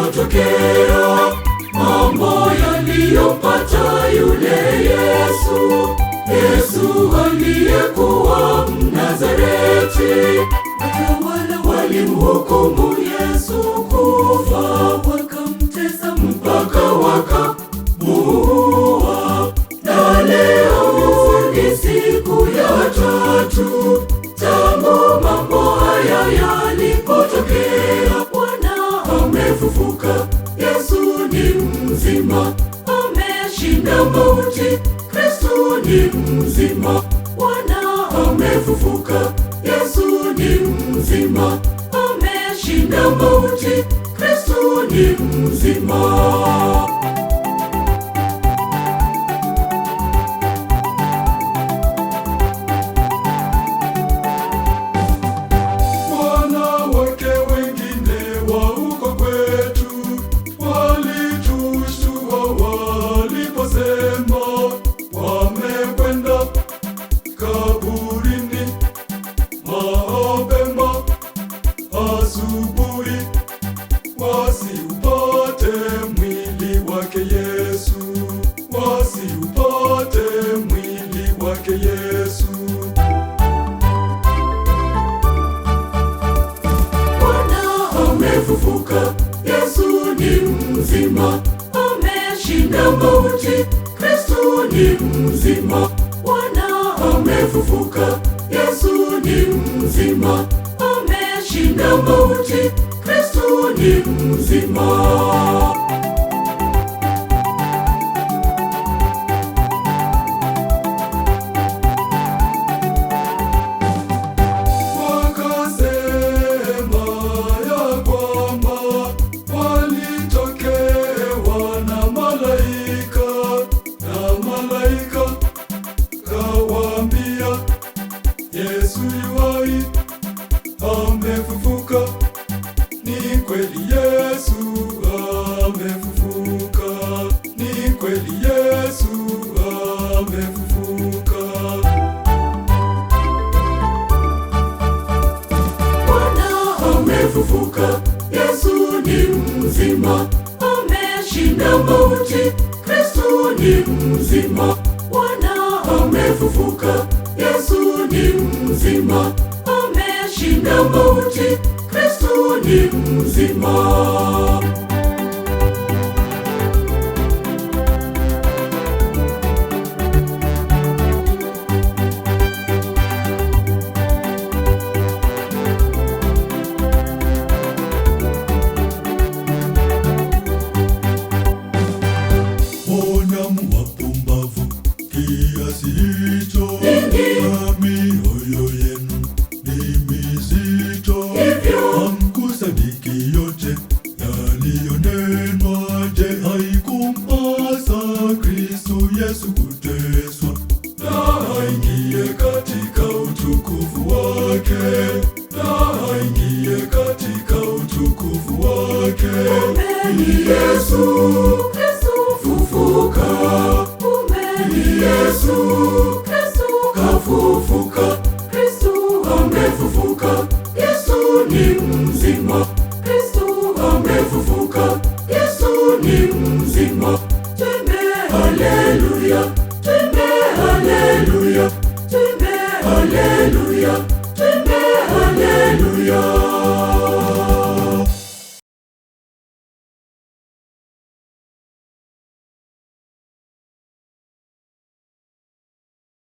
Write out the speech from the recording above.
yalipotokea, mambo yaliyompata yule Yesu aliyekuwa Mnazareti. Watawala walimhukumu Yesu kufa, wakamtesa mpaka wakamuua. Na leo ni siku ya tatu tangu mambo haya yalipotokea. Bwana amefufuka, Yesu ni mzima, ameshinda mauti. Kristo ni mzima, Bwana amefufuka, Yesu ni mzima, ameshinda mauti. Kristo ni mzima. Asubuhi wasiupate mwili wake Yesu, wasiupate mwili wake Yesu. Bwana amefufuka, Yesu ni mzima, ameshinda mauti. Kristo ni mzima, Bwana amefufuka, Yesu ni mzima, ameshinda mauti. Kristo ni mzima. Yesu yuhai, amefufuka. Ni kweli Yesu amefufuka. Ni kweli Yesu amefufuka. Bwana amefufuka, Yesu ni mzima, ameshinda mauti. Kristo ni mzima, Bwana amefufuka, Yesu ni mzima, ameshinda mauti. Kristo ni mzima. Mbona wapumbavu kiasi hicho? Mioyo yenu ni mizito. Hamkusadiki yote yaliyonenwa. Je, haikumpasa Kristo Yesu kuteswa na aingie katika utukufu wake, na aingie katika utukufu wake? Ni Yesu Kristo fufuka, ni Yesu Kristo kafufuka. Kristo amefufuka, Yesu ni mzima. Kristo amefufuka, Yesu ni mzima. Twimbe haleluya, twimbe haleluya, twimbe haleluya.